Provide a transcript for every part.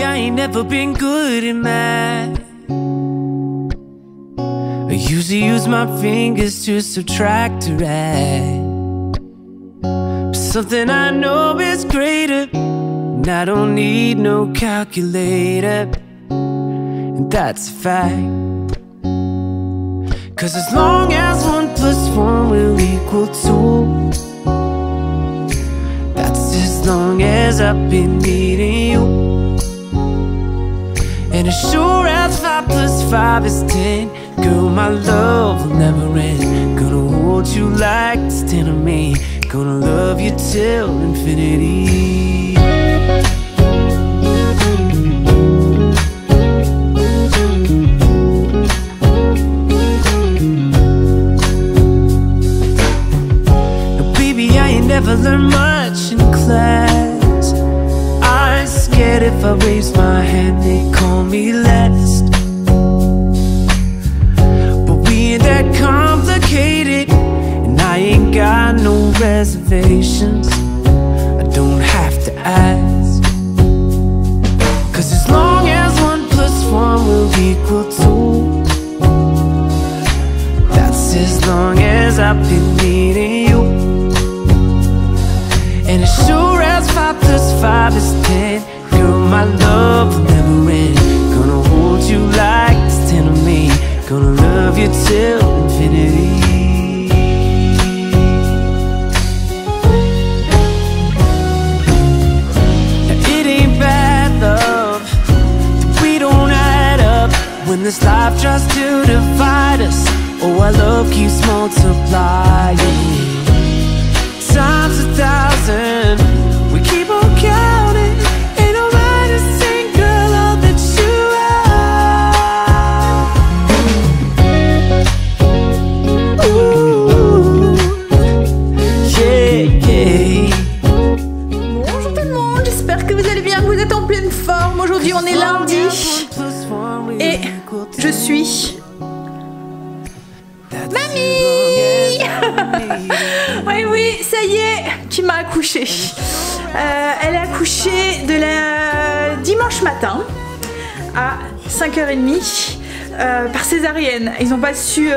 I ain't never been good at math. I usually use my fingers to subtract or add. But something I know is greater, and I don't need no calculator, and that's a fact. 'Cause as long as 1 + 1 will equal 2, that's as long as I've been needing you. And as sure as 5 + 5 is 10, girl, my love will never end. Gonna hold you like it's 10 of me. Gonna love you till infinity. Now baby, I ain't never learned much in class. I'm scared if I raise my hand they call me last. That complicated, and I ain't got no reservations. I don't have to ask. 'Cause as long as 1 + 1 will equal 2, that's as long as I've been needing you. And as sure as 5 + 5 is 10, girl, my love will never end. Gonna hold you like it's 10 of me. Gonna love you till infinity. Now it ain't bad love that we don't add up when this life tries to divide us. Oh, our love keeps multiplying times 1,000. We keep on counting. Ain't nobody single all that you are. Ooh, yeah, yeah. Bonjour tout le monde, j'espère que vous allez bien, que vous êtes en pleine forme. Aujourd'hui on est lundi et je suis... Mamie. Oui, oui, ça y est, tu m'as accouché. Elle est accouchée de la dimanche matin à 5h30 par césarienne. Ils n'ont pas su,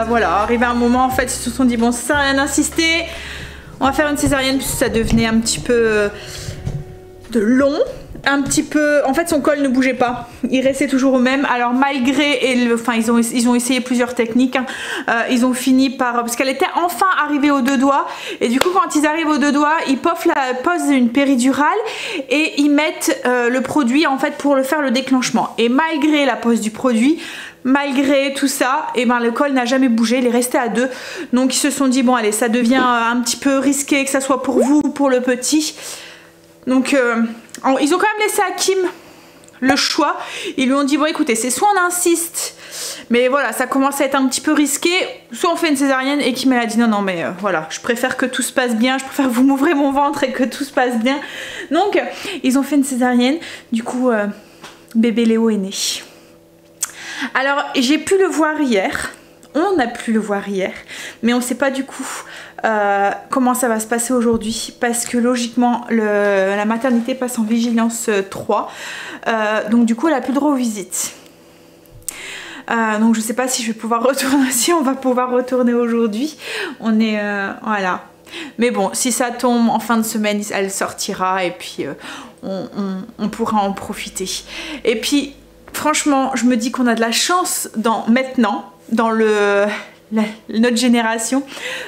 voilà, arriver à un moment en fait, ils se sont dit bon, ça sert à rien d'insister, on va faire une césarienne puisque ça devenait un petit peu de long. Un petit peu, en fait son col ne bougeait pas, il restait toujours au même. Alors malgré, enfin ils ont essayé plusieurs techniques, hein. Ils ont fini par, parce qu'elle était enfin arrivée aux 2 doigts, et du coup quand ils arrivent aux 2 doigts, ils posent une péridurale et ils mettent le produit en fait pour faire le déclenchement. Et malgré la pose du produit, malgré tout ça, et ben le col n'a jamais bougé, il est resté à 2. Donc ils se sont dit bon allez, ça devient un petit peu risqué que ça soit pour vous ou pour le petit. Donc ils ont quand même laissé à Kim le choix. Ils lui ont dit bon écoutez, c'est soit on insiste, mais voilà ça commence à être un petit peu risqué, soit on fait une césarienne. Et Kim elle a dit non non mais voilà, je préfère que tout se passe bien, je préfère que vous m'ouvrez mon ventre et que tout se passe bien. Donc ils ont fait une césarienne. Du coup bébé Léo est né. Alors j'ai pu le voir hier, on a pu le voir hier, mais on sait pas du coup comment ça va se passer aujourd'hui, parce que logiquement la maternité passe en vigilance 3, donc du coup elle a plus le droit aux visites. Donc je sais pas si je vais pouvoir retourner, si on va pouvoir retourner aujourd'hui. On est voilà, mais bon si ça tombe en fin de semaine elle sortira et puis on pourra en profiter. Et puis franchement je me dis qu'on a de la chance maintenant dans notre génération,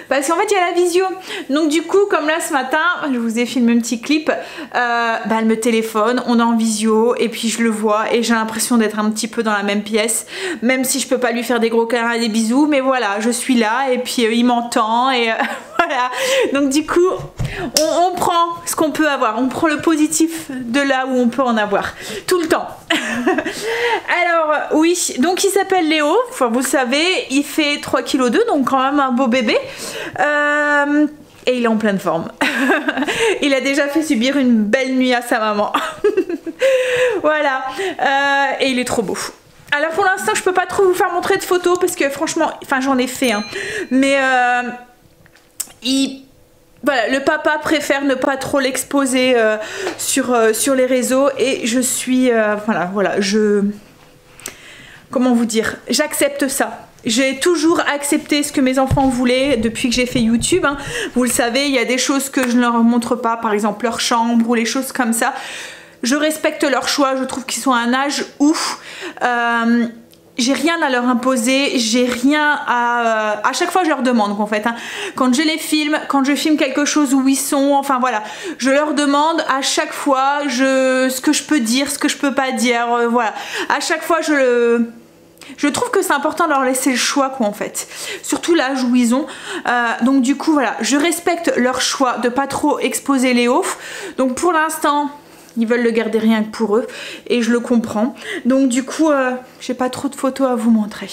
parce qu'en fait il y a la visio. Donc du coup comme là ce matin je vous ai filmé un petit clip, elle me téléphone, on est en visio et puis je le vois et j'ai l'impression d'être un petit peu dans la même pièce, même si je peux pas lui faire des gros câlins et des bisous, mais voilà je suis là et puis il m'entend et voilà. Donc du coup on prend ce qu'on peut avoir, on prend le positif de là où on peut en avoir tout le temps. Alors oui, donc il s'appelle Léo, enfin vous savez, il fait 3,2 kg, donc quand même un beau bébé. Et il est en pleine forme. Il a déjà fait subir une belle nuit à sa maman. Voilà, et il est trop beau. Alors pour l'instant je peux pas trop vous faire montrer de photos parce que franchement, enfin j'en ai fait, hein, mais voilà, le papa préfère ne pas trop l'exposer sur les réseaux et je suis, voilà, comment vous dire, j'accepte ça. J'ai toujours accepté ce que mes enfants voulaient depuis que j'ai fait YouTube, hein. Vous le savez, il y a des choses que je ne leur montre pas, par exemple leur chambre ou les choses comme ça. Je respecte leur choix, je trouve qu'ils sont à un âge où j'ai rien à leur imposer, j'ai rien à chaque fois je leur demande en fait, hein. Quand je les filme, quand je filme quelque chose où ils sont, enfin voilà, je leur demande à chaque fois ce que je peux dire, ce que je peux pas dire, voilà. À chaque fois je trouve que c'est important de leur laisser le choix quoi en fait, surtout l'âge où ils ont, donc du coup voilà, je respecte leur choix de pas trop exposer Léo, donc pour l'instant ils veulent le garder rien que pour eux et je le comprends, donc du coup j'ai pas trop de photos à vous montrer.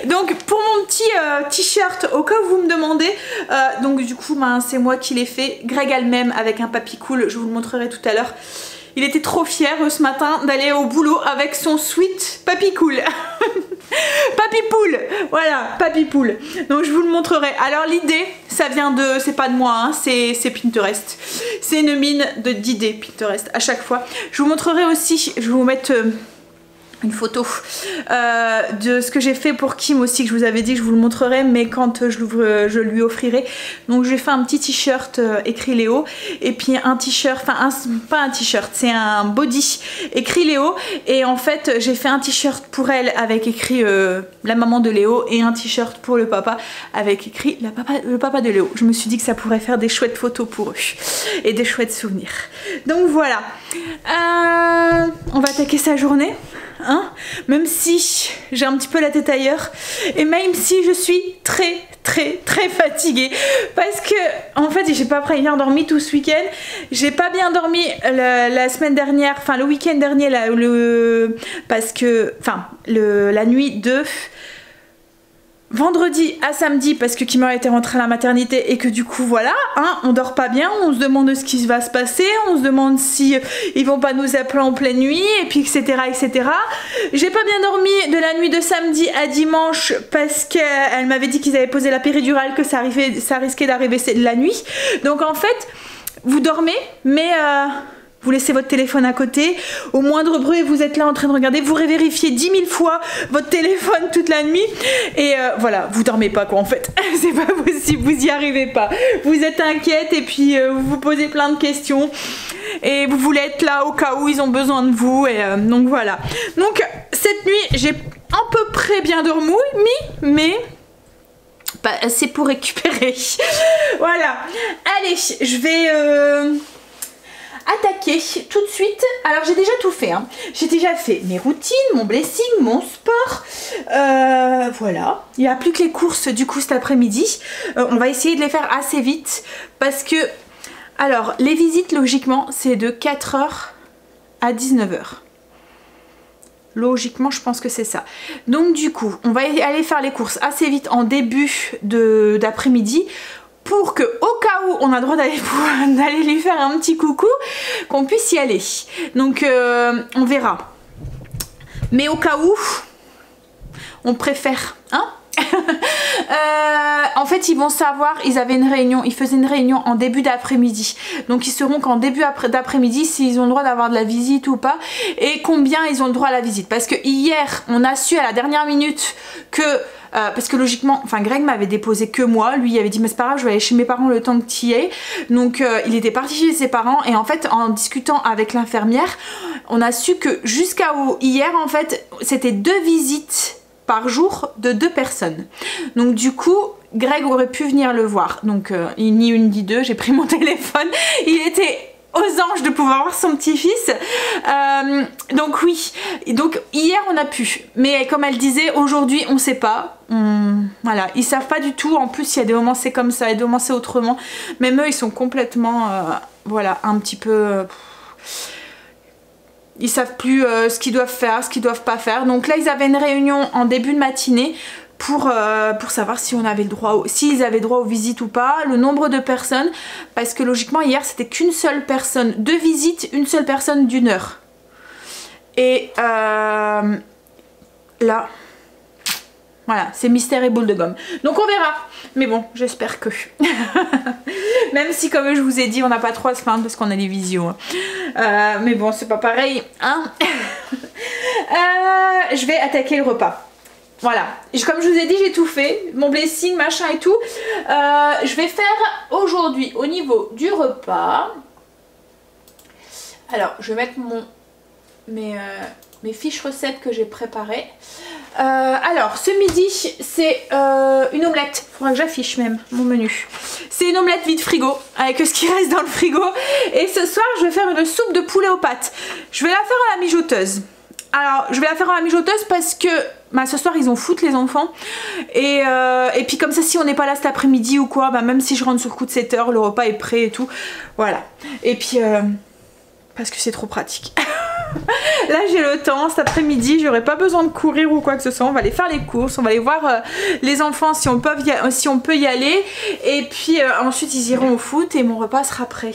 Donc pour mon petit t-shirt, au cas où vous me demandez, donc du coup c'est moi qui l'ai fait, Greg a le même avec un papy cool, je vous le montrerai tout à l'heure. Il était trop fier ce matin d'aller au boulot avec son sweat papy cool. Papy pool, voilà, papy pool. Donc je vous le montrerai. Alors l'idée, ça vient de, c'est pas de moi, hein, c'est Pinterest. C'est une mine d'idées Pinterest à chaque fois. Je vous montrerai aussi, je vais vous mettre une photo de ce que j'ai fait pour Kim aussi, que je vous avais dit que je vous le montrerai, mais quand je lui offrirai. Donc j'ai fait un petit t-shirt écrit Léo, et puis un t-shirt, enfin pas un t-shirt, c'est un body écrit Léo, et en fait j'ai fait un t-shirt pour elle avec écrit la maman de Léo, et un t-shirt pour le papa avec écrit le papa de Léo. Je me suis dit que ça pourrait faire des chouettes photos pour eux et des chouettes souvenirs. Donc voilà, on va attaquer sa journée. Hein, même si j'ai un petit peu la tête ailleurs et même si je suis très fatiguée parce que en fait j'ai pas bien dormi tout ce week-end, j'ai pas bien dormi la semaine dernière, enfin le week-end dernier là, parce que la nuit de vendredi à samedi, parce que Kimmer était rentrée à la maternité et que du coup voilà, hein, on dort pas bien, on se demande ce qui va se passer, on se demande si ils vont pas nous appeler en pleine nuit, et puis etc. J'ai pas bien dormi de la nuit de samedi à dimanche parce qu'elle m'avait dit qu'ils avaient posé la péridurale, que ça risquait d'arriver la nuit. Donc en fait, vous dormez, mais vous laissez votre téléphone à côté, au moindre bruit vous êtes là en train de regarder, vous vérifiez 10 000 fois votre téléphone toute la nuit et voilà, vous dormez pas quoi en fait. C'est pas possible, vous y arrivez pas, vous êtes inquiète et puis vous vous posez plein de questions et vous voulez être là au cas où ils ont besoin de vous, et donc voilà. Donc cette nuit j'ai à peu près bien dormi, mais c'est pour récupérer. Voilà, allez, je vais attaquer tout de suite. Alors j'ai déjà tout fait, hein. J'ai déjà fait mes routines, mon blessing, mon sport, voilà. Il n'y a plus que les courses du coup cet après-midi. On va essayer de les faire assez vite parce que, alors les visites logiquement c'est de 4 h à 19 h. Logiquement je pense que c'est ça. Donc du coup on va aller faire les courses assez vite en début d'après-midi, pour que au cas où on a le droit d'aller lui faire un petit coucou, qu'on puisse y aller. Donc on verra. Mais au cas où, on préfère, hein. En fait ils vont savoir, ils avaient une réunion, ils faisaient une réunion en début d'après-midi, donc ils sauront qu'en début d'après-midi s'ils ont le droit d'avoir de la visite ou pas, et combien ils ont le droit à la visite, parce que hier on a su à la dernière minute que parce que logiquement, enfin Greg m'avait déposé que moi, lui il avait dit mais c'est pas grave, je vais aller chez mes parents le temps que tu y es, donc il était parti chez ses parents, et en fait en discutant avec l'infirmière on a su que jusqu'à hier en fait c'était 2 visites par jour de 2 personnes. Donc du coup Greg aurait pu venir le voir, donc ni une ni deux, j'ai pris mon téléphone, il était aux anges de pouvoir voir son petit-fils, donc oui, donc hier on a pu, mais comme elle disait aujourd'hui on sait pas, voilà, ils savent pas du tout, en plus il y a des moments c'est comme ça et des moments c'est autrement, même eux ils sont complètement voilà, un petit peu ils savent plus ce qu'ils doivent faire, ce qu'ils doivent pas faire. Donc là ils avaient une réunion en début de matinée pour savoir si on avait le droit, s'ils avaient droit aux visites ou pas, le nombre de personnes, parce que logiquement hier c'était qu'une seule personne, 2 visites, une seule personne d'1 heure. Et là Voilà, c'est mystère et boule de gomme. Donc on verra. Mais bon, j'espère que... Même si, comme je vous ai dit, on n'a pas trop à se plaindre parce qu'on a des visios. Mais bon, c'est pas pareil. Hein. Je vais attaquer le repas. Voilà. Comme je vous ai dit, j'ai tout fait. Mon blessing, machin et tout. Je vais faire aujourd'hui au niveau du repas. Alors, je vais mettre mes fiches recettes que j'ai préparées. Alors, ce midi, c'est une omelette. Il faudra que j'affiche même mon menu. C'est une omelette vide frigo, avec ce qui reste dans le frigo. Et ce soir, je vais faire une soupe de poulet aux pâtes. Je vais la faire à la mijoteuse. Alors, je vais la faire à la mijoteuse parce que ce soir, ils ont foot les enfants. Et puis comme ça, si on n'est pas là cet après-midi ou quoi, même si je rentre sur le coup de 7 h, le repas est prêt et tout. Voilà. Et puis, parce que c'est trop pratique. Là j'ai le temps, cet après-midi j'aurai pas besoin de courir ou quoi que ce soit. On va aller faire les courses, on va aller voir les enfants si on peut y aller. Et puis ensuite ils iront au foot et mon repas sera prêt.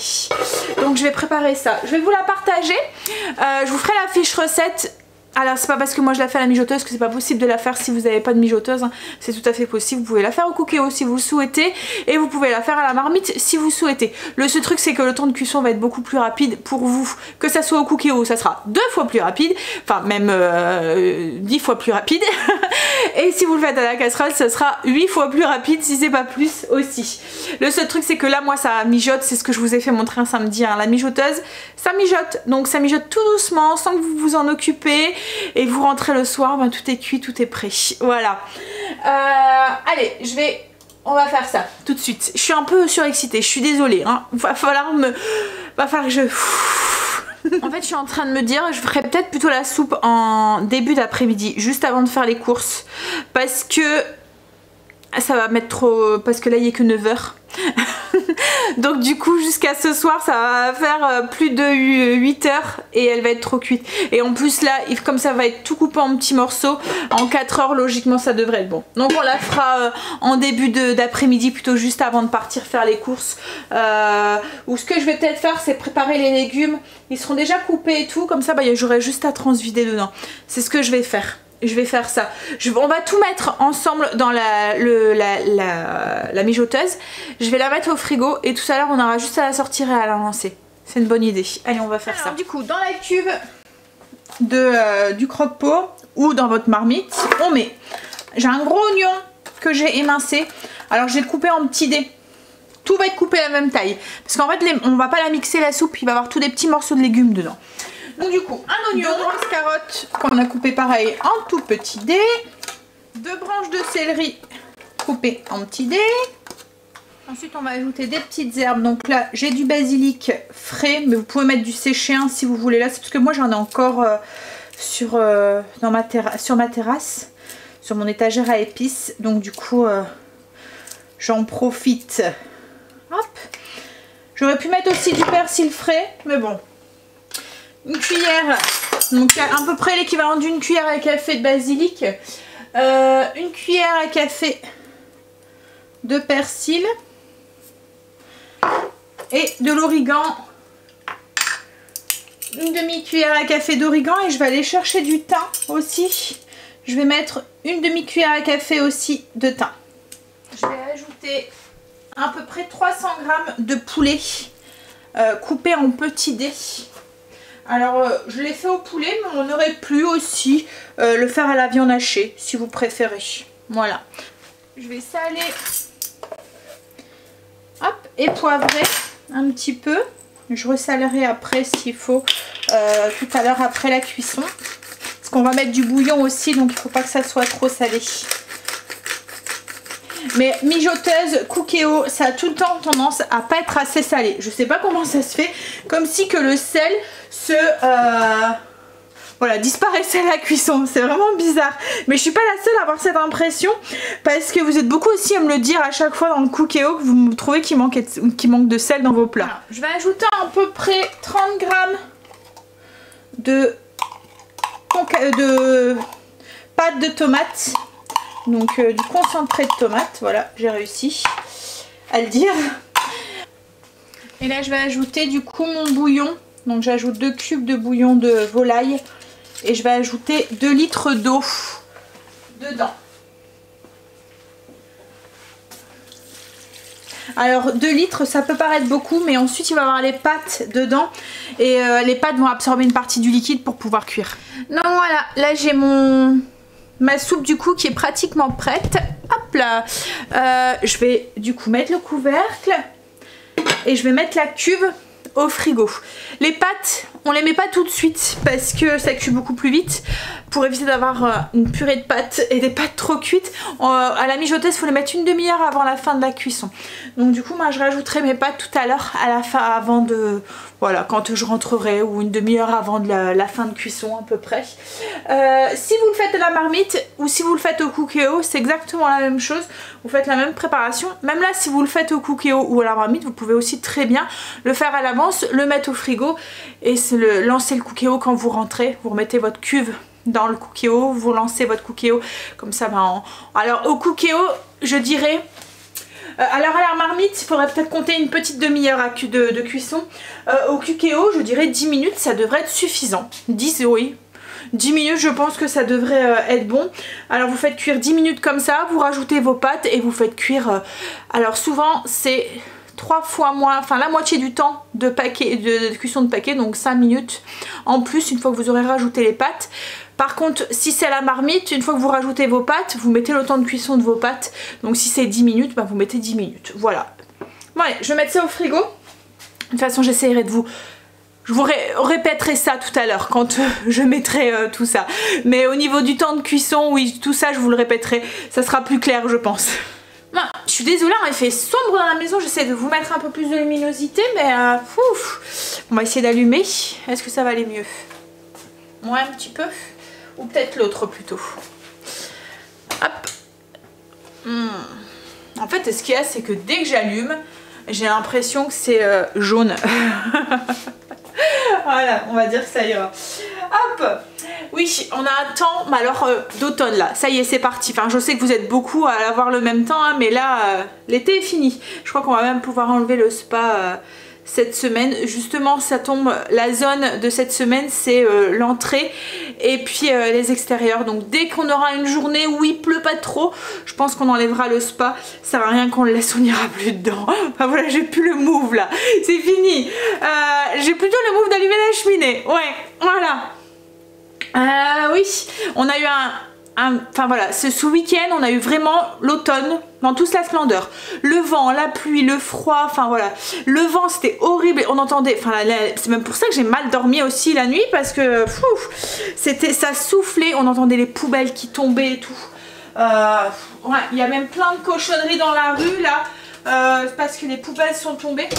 Donc je vais préparer ça, je vais vous la partager. Je vous ferai la fiche recette. Alors c'est pas parce que moi je la fais à la mijoteuse que c'est pas possible de la faire si vous n'avez pas de mijoteuse, hein. C'est tout à fait possible, vous pouvez la faire au Cookéo si vous le souhaitez. Et vous pouvez la faire à la marmite si vous souhaitez. Le seul truc c'est que le temps de cuisson va être beaucoup plus rapide pour vous. Que ça soit au Cookéo, ça sera 2 fois plus rapide. Enfin même 10 fois plus rapide. Et si vous le faites à la casserole, ça sera 8 fois plus rapide si c'est pas plus aussi. Le seul truc c'est que là moi ça mijote, c'est ce que je vous ai fait montrer un samedi, hein. La mijoteuse, ça mijote. Donc ça mijote tout doucement sans que vous vous en occupez. Et vous rentrez le soir, tout est cuit, tout est prêt. Voilà. Allez, on va faire ça tout de suite. Je suis un peu surexcitée, je suis désolée. Hein. Va falloir que je... En fait, je suis en train de me dire, je ferai peut-être plutôt la soupe en début d'après-midi, juste avant de faire les courses. Parce que ça va mettre trop... Parce que là, il n'y a que 9 h. Donc du coup jusqu'à ce soir ça va faire plus de 8 h et elle va être trop cuite. Et en plus là comme ça va être tout coupé en petits morceaux, en 4 h logiquement ça devrait être bon. Donc on la fera en début d'après-midi, plutôt juste avant de partir faire les courses. Ou ce que je vais peut-être faire c'est préparer les légumes, ils seront déjà coupés et tout, comme ça j'aurai juste à transvider dedans. C'est ce que je vais faire. Je vais faire ça. On va tout mettre ensemble dans la mijoteuse. Je vais la mettre au frigo et tout à l'heure on aura juste à la sortir et à la lancer. C'est une bonne idée. Allez, on va faire ça. Du coup, dans la cuve du croque-pot ou dans votre marmite, on met... J'ai un gros oignon que j'ai émincé. Alors je vais le couper en petits dés. Tout va être coupé à la même taille. Parce qu'en fait, on va pas la mixer la soupe, il va y avoir tous des petits morceaux de légumes dedans. Donc du coup, un oignon, 2 grosses carottes qu'on a coupées pareil en tout petits dés, 2 branches de céleri coupées en petits dés. Ensuite, on va ajouter des petites herbes. Donc là, j'ai du basilic frais, mais vous pouvez mettre du séché hein, si vous voulez. Là, c'est parce que moi, j'en ai encore sur ma terrasse, sur mon étagère à épices. Donc du coup, j'en profite. Hop. J'aurais pu mettre aussi du persil frais, mais bon. Une cuillère, donc à peu près l'équivalent d'une cuillère à café de basilic, une cuillère à café de persil et de l'origan, une demi-cuillère à café d'origan, et je vais aller chercher du thym aussi. Je vais mettre une demi-cuillère à café aussi de thym. Je vais ajouter à peu près 300 g de poulet coupé en petits dés. Alors je l'ai fait au poulet, mais on aurait pu aussi le faire à la viande hachée si vous préférez. Voilà. Je vais saler, hop, et poivrer un petit peu. Je resalerai après s'il faut tout à l'heure après la cuisson. Parce qu'on va mettre du bouillon aussi, donc il ne faut pas que ça soit trop salé. Mais mijoteuse, Cookéo, ça a tout le temps tendance à pas être assez salé. Je sais pas comment ça se fait, comme si que le sel voilà, disparaissait à la cuisson. C'est vraiment bizarre. Mais je suis pas la seule à avoir cette impression, parce que vous êtes beaucoup aussi à me le dire à chaque fois dans le Cookéo que vous me trouvez qu'il manque de sel dans vos plats. Alors, je vais ajouter à peu près 30 g de pâte de tomate. Donc du concentré de tomate, voilà, j'ai réussi à le dire. Et là je vais ajouter du coup mon bouillon. Donc j'ajoute 2 cubes de bouillon de volaille et je vais ajouter 2 litres d'eau dedans. Alors 2 litres ça peut paraître beaucoup, mais ensuite il va y avoir les pâtes dedans et les pâtes vont absorber une partie du liquide pour pouvoir cuire. Donc voilà, là j'ai ma soupe du coup qui est pratiquement prête. Hop là, je vais du coup mettre le couvercle et je vais mettre la cuve au frigo. Les pâtes, on les met pas tout de suite parce que ça cuit beaucoup plus vite. Pour éviter d'avoir une purée de pâtes et des pâtes trop cuites, à la mijoteuse, il faut les mettre une demi-heure avant la fin de la cuisson. Donc du coup, moi je rajouterai mes pâtes tout à l'heure, à la fin, avant de... Voilà, quand je rentrerai, ou une demi-heure avant de la fin de cuisson à peu près. Si vous le faites à la marmite ou si vous le faites au Cookéo, c'est exactement la même chose. Vous faites la même préparation. Même là, si vous le faites au Cookéo ou à la marmite, vous pouvez aussi très bien le faire à l'avance, le mettre au frigo et lancer le Cookéo quand vous rentrez. Vous remettez votre cuve dans le Cookéo, vous lancez votre Cookéo comme ça. Alors au Cookéo, je dirais... alors à la marmite, il faudrait peut-être compter une petite demi-heure de cuisson. Au Cookéo, je dirais 10 minutes, ça devrait être suffisant. 10, oui. 10 minutes, je pense que ça devrait être bon. Alors vous faites cuire 10 minutes comme ça, vous rajoutez vos pâtes et vous faites cuire... alors souvent, c'est 3 fois moins, enfin la moitié du temps de cuisson de paquet, donc 5 minutes en plus une fois que vous aurez rajouté les pâtes. Par contre, si c'est à la marmite, une fois que vous rajoutez vos pâtes, vous mettez le temps de cuisson de vos pâtes. Donc si c'est 10 minutes, bah, vous mettez 10 minutes. Voilà. Bon allez, je vais mettre ça au frigo. De toute façon, j'essaierai de vous... Je vous répéterai ça tout à l'heure quand je mettrai tout ça. Mais au niveau du temps de cuisson, oui, tout ça, je vous le répéterai. Ça sera plus clair, je pense. Bon, je suis désolée, il fait sombre dans la maison. J'essaie de vous mettre un peu plus de luminosité, mais... on va essayer d'allumer. Est-ce que ça va aller mieux? Moi, un petit peu. Ou peut-être l'autre plutôt. Hop. En fait, ce qu'il y a, c'est que dès que j'allume, j'ai l'impression que c'est jaune. Voilà, on va dire que ça ira. Hop. Oui, on a un temps, mais alors d'automne là. Ça y est, c'est parti. Enfin, je sais que vous êtes beaucoup à avoir le même temps, hein, mais là, l'été est fini. Je crois qu'on va même pouvoir enlever le spa... cette semaine. Justement, ça tombe, la zone de cette semaine, c'est l'entrée et puis les extérieurs. Donc dès qu'on aura une journée où il pleut pas trop, je pense qu'on enlèvera le spa. Ça sert à rien qu'on le laisse, on n'ira plus dedans. Enfin voilà, j'ai plus le move là, c'est fini. J'ai plutôt le move d'allumer la cheminée. Ouais, voilà. Oui, on a eu enfin voilà, ce week-end on a eu vraiment l'automne dans toute sa splendeur. Le vent, la pluie, le froid, enfin voilà. Le vent c'était horrible, on entendait, enfin c'est même pour ça que j'ai mal dormi aussi la nuit parce que ça soufflait, on entendait les poubelles qui tombaient et tout. Ouais, il y a même plein de cochonneries dans la rue là, parce que les poubelles sont tombées.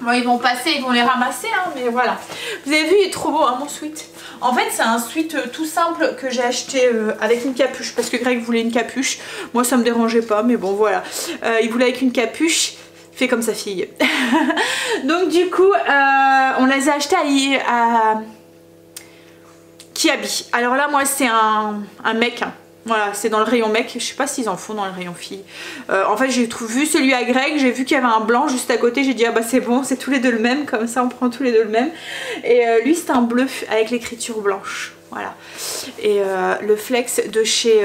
Bon, ils vont passer, ils vont les ramasser, hein, mais voilà. Vous avez vu, il est trop beau, hein, mon sweat. En fait, c'est un sweat tout simple que j'ai acheté avec une capuche, parce que Greg voulait une capuche. Moi, ça me dérangeait pas, mais bon, voilà. Il voulait avec une capuche, fait comme sa fille. Donc, du coup, on les a achetés à Kiabi. Alors là, moi, c'est un mec, hein. Voilà, c'est dans le rayon mec, je sais pas s'ils en font dans le rayon fille. En fait, j'ai vu celui à Greg, j'ai vu qu'il y avait un blanc juste à côté, j'ai dit ah bah c'est bon, c'est tous les deux le même, comme ça on prend tous les deux le même. Et lui c'est un bleu avec l'écriture blanche, voilà. Et le flex de chez...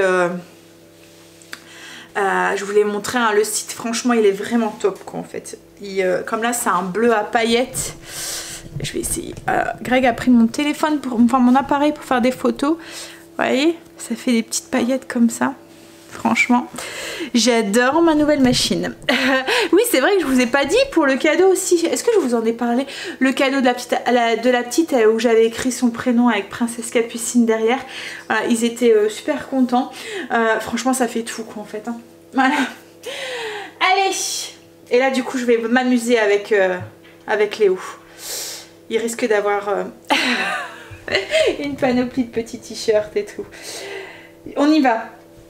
je vous l'ai montré, hein, le site, franchement il est vraiment top quoi en fait. Comme là c'est un bleu à paillettes. Je vais essayer. Greg a pris mon téléphone, mon appareil pour faire des photos. Vous voyez, ça fait des petites paillettes comme ça. Franchement, j'adore ma nouvelle machine. Oui, c'est vrai que je vous ai pas dit pour le cadeau aussi. Est-ce que je vous en ai parlé? Le cadeau de la petite où j'avais écrit son prénom avec Princesse Capucine derrière. Voilà, ils étaient super contents. Franchement, ça fait tout quoi en fait. Hein. Voilà. Allez. Et là, du coup, je vais m'amuser avec Léo. Il risque d'avoir... une panoplie de petits t-shirts et tout. On y va.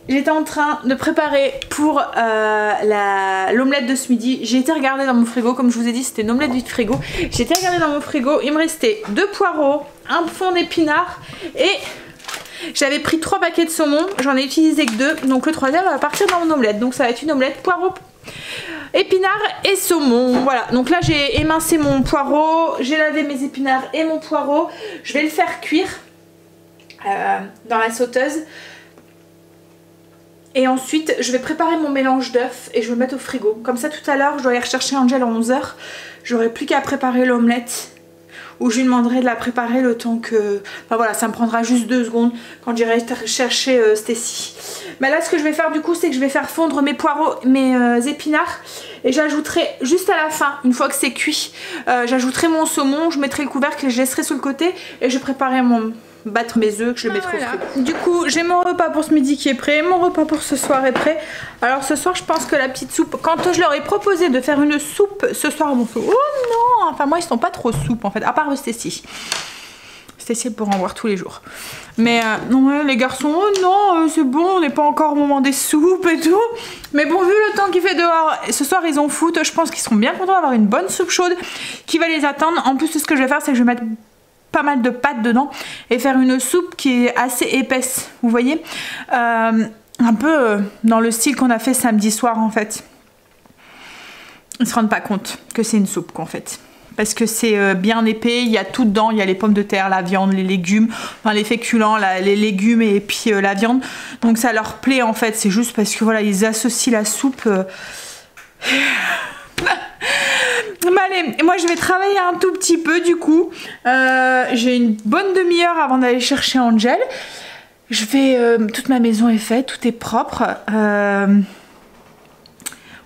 J'étais en train de préparer pour l'omelette de ce midi. J'ai été regarder dans mon frigo, comme je vous ai dit c'était une omelette vide frigo. J'ai été regarder dans mon frigo, il me restait 2 poireaux, un fond d'épinards et j'avais pris 3 paquets de saumon. J'en ai utilisé que 2, donc le 3e va partir dans mon omelette. Donc ça va être une omelette poireaux, épinards et saumon. Voilà, donc là j'ai émincé mon poireau, j'ai lavé mes épinards et mon poireau. Je vais le faire cuire dans la sauteuse. Et ensuite je vais préparer mon mélange d'œufs et je vais le mettre au frigo. Comme ça tout à l'heure je dois aller rechercher Angel à 11 h. J'aurai plus qu'à préparer l'omelette. Ou je lui demanderai de la préparer le temps que... Enfin voilà, ça me prendra juste 2 secondes quand j'irai chercher Stacy. Mais là ce que je vais faire du coup c'est que je vais faire fondre mes poireaux, mes épinards. Et j'ajouterai juste à la fin, une fois que c'est cuit, j'ajouterai mon saumon, je mettrai le couvercle et je laisserai sur le côté. Et je préparerai battre mes œufs que je mettrai au frigo. Du coup j'ai mon repas pour ce midi qui est prêt, mon repas pour ce soir est prêt. Alors ce soir je pense que la petite soupe, quand je leur ai proposé de faire une soupe ce soir, bon, oh non, enfin moi ils sont pas trop soupes en fait, à part Stacy. Stacy pour en voir tous les jours. Mais non, les garçons, oh non, c'est bon, on n'est pas encore au moment des soupes et tout. Mais bon, vu le temps qu'il fait dehors, ce soir ils ont foot, je pense qu'ils seront bien contents d'avoir une bonne soupe chaude qui va les attendre. En plus, ce que je vais faire, c'est que je vais mettre pas mal de pâtes dedans et faire une soupe qui est assez épaisse, vous voyez, un peu dans le style qu'on a fait samedi soir en fait. Ils se rendent pas compte que c'est une soupe qu'en fait, parce que c'est bien épais, il y a tout dedans, il y a les pommes de terre, la viande, les légumes, enfin les féculents, les légumes et puis la viande, donc ça leur plaît en fait. C'est juste parce que voilà, ils associent la soupe Mais allez, moi je vais travailler un tout petit peu du coup. J'ai une bonne demi-heure avant d'aller chercher Angel. Je vais... toute ma maison est faite, tout est propre.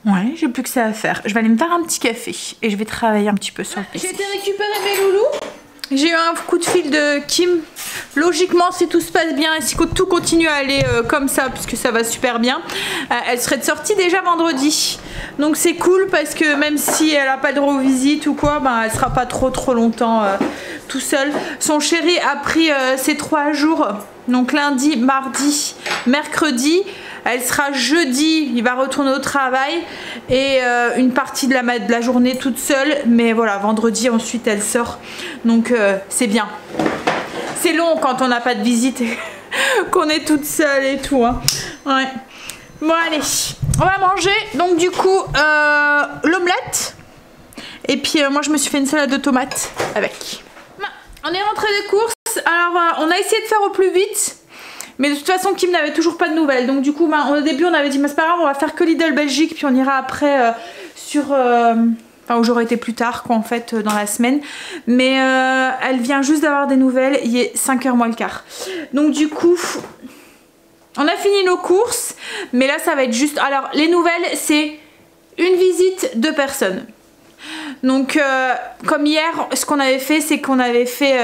Ouais, j'ai plus que ça à faire. Je vais aller me faire un petit café et je vais travailler un petit peu sur le PC. J'ai été récupérer mes loulous. J'ai eu un coup de fil de Kim. Logiquement, si tout se passe bien et si tout continue à aller comme ça, puisque ça va super bien, elle serait sortie déjà vendredi. Donc c'est cool parce que même si elle n'a pas de revisite ou quoi, ben, elle sera pas trop longtemps tout seule. Son chéri a pris ses 3 jours, donc lundi, mardi, mercredi. Elle sera jeudi, il va retourner au travail et une partie de la journée toute seule. Mais voilà, vendredi ensuite elle sort. Donc c'est bien. C'est long quand on n'a pas de visite et qu'on est toute seule et tout. Hein. Ouais. Bon allez, on va manger. Donc du coup, l'omelette. Et puis moi je me suis fait une salade de tomates avec. On est rentré des courses. Alors on a essayé de faire au plus vite. Mais de toute façon Kim n'avait toujours pas de nouvelles. Donc du coup au début on avait dit mais c'est pas grave, on va faire que Lidl Belgique. Puis on ira après sur... Enfin où j'aurais été plus tard quoi en fait dans la semaine. Mais elle vient juste d'avoir des nouvelles. Il est 5 h moins le quart. Donc du coup on a fini nos courses. Mais là ça va être juste... Alors les nouvelles c'est une visite de personnes. Donc comme hier ce qu'on avait fait c'est qu'on avait fait